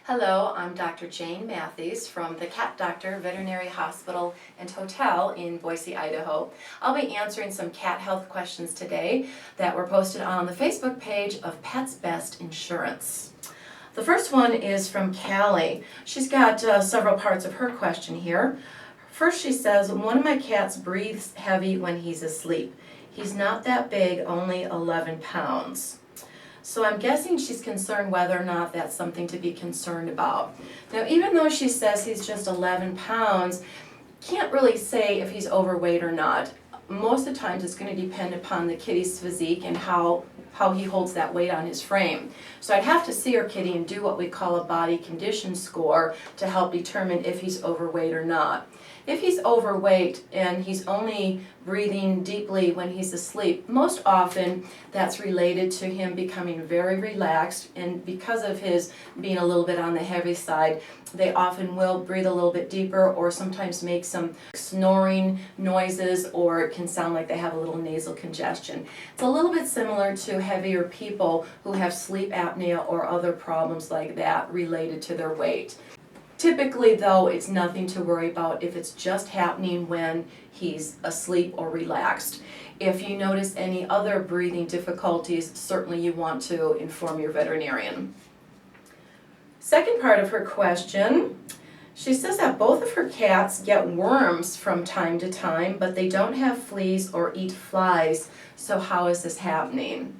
Hello, I'm Dr. Jane Matthews from the Cat Doctor Veterinary Hospital and Hotel in Boise, Idaho. I'll be answering some cat health questions today that were posted on the Facebook page of Pets Best Insurance. The first one is from Callie. She's got several parts of her question here. First, she says, one of my cats breathes heavy when he's asleep. He's not that big, only 11 pounds. So I'm guessing she's concerned whether or not that's something to be concerned about. Now, even though she says he's just 11 pounds, can't really say if he's overweight or not. Most of the times it's going to depend upon the kitty's physique and how he holds that weight on his frame. So I'd have to see our kitty and do what we call a body condition score to help determine if he's overweight or not. If he's overweight and he's only breathing deeply when he's asleep, most often that's related to him becoming very relaxed, and because of his being a little bit on the heavy side, they often will breathe a little bit deeper or sometimes make some snoring noises, or it can sound like they have a little nasal congestion. It's a little bit similar to heavier people who have sleep apnea or other problems like that related to their weight. Typically, though, it's nothing to worry about if it's just happening when he's asleep or relaxed. If you notice any other breathing difficulties, certainly you want to inform your veterinarian. Second part of her question, she says that both of her cats get worms from time to time, but they don't have fleas or eat flies, so how is this happening?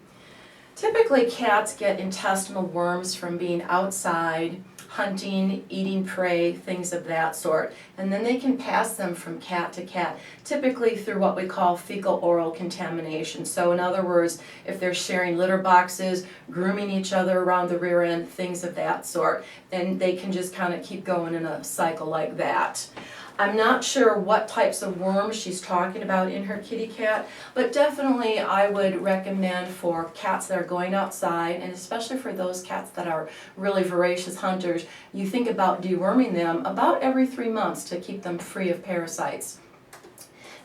Typically, cats get intestinal worms from being outside, hunting, eating prey, things of that sort. And then they can pass them from cat to cat, typically through what we call fecal-oral contamination. So in other words, if they're sharing litter boxes, grooming each other around the rear end, things of that sort, then they can just kind of keep going in a cycle like that. I'm not sure what types of worms she's talking about in her kitty cat, but definitely I would recommend for cats that are going outside, and especially for those cats that are really voracious hunters, you think about deworming them about every 3 months to keep them free of parasites.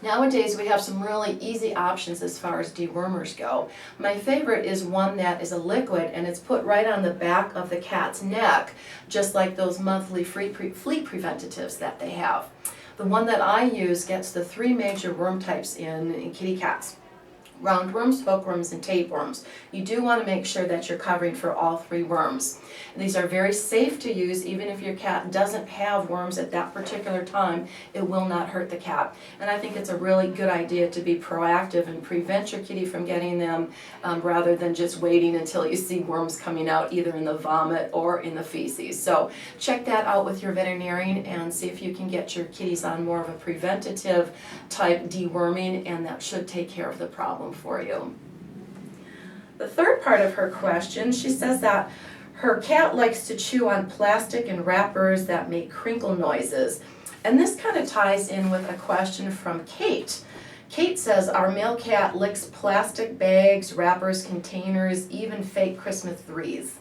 Nowadays we have some really easy options as far as dewormers go. My favorite is one that is a liquid and it's put right on the back of the cat's neck, just like those monthly flea preventatives that they have. The one that I use gets the 3 major worm types in kitty cats: roundworms, hookworms, and tapeworms. You do want to make sure that you're covering for all 3 worms. These are very safe to use. Even if your cat doesn't have worms at that particular time, it will not hurt the cat. And I think it's a really good idea to be proactive and prevent your kitty from getting them rather than just waiting until you see worms coming out either in the vomit or in the feces. So check that out with your veterinarian and see if you can get your kitties on more of a preventative type deworming, and that should take care of the problem for you. The third part of her question, she says that her cat likes to chew on plastic and wrappers that make crinkle noises. And this kind of ties in with a question from Kate. Kate says, our male cat licks plastic bags, wrappers, containers, even fake Christmas wreaths.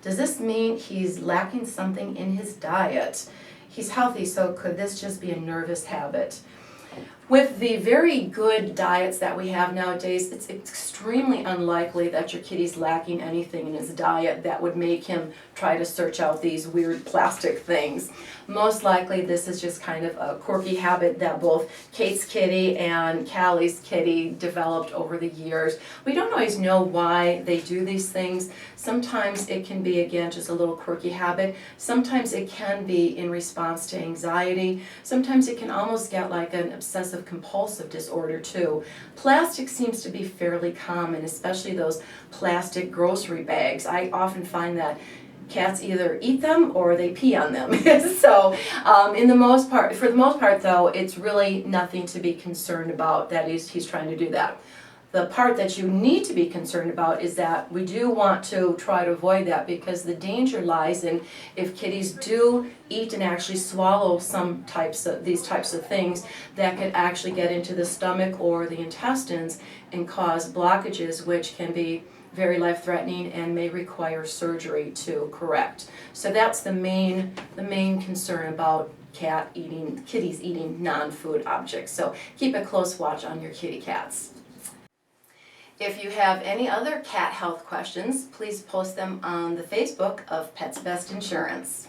Does this mean he's lacking something in his diet? He's healthy, so could this just be a nervous habit? With the very good diets that we have nowadays, it's extremely unlikely that your kitty's lacking anything in his diet that would make him try to search out these weird plastic things. Most likely this is just kind of a quirky habit that both Kate's kitty and Callie's kitty developed over the years. We don't always know why they do these things. Sometimes it can be, again, just a little quirky habit. Sometimes it can be in response to anxiety. Sometimes it can almost get like an obsessive compulsive disorder too. Plastic seems to be fairly common, especially those plastic grocery bags. I often find that cats either eat them or they pee on them. So for the most part though, it's really nothing to be concerned about that he's trying to do that. The part that you need to be concerned about is that we do want to try to avoid that, because the danger lies in if kitties do eat and actually swallow these types of things that could actually get into the stomach or the intestines and cause blockages, which can be very life-threatening and may require surgery to correct. So that's the main concern about kitties eating non-food objects. So keep a close watch on your kitty cats. If you have any other cat health questions, please post them on the Facebook of Pets Best Insurance.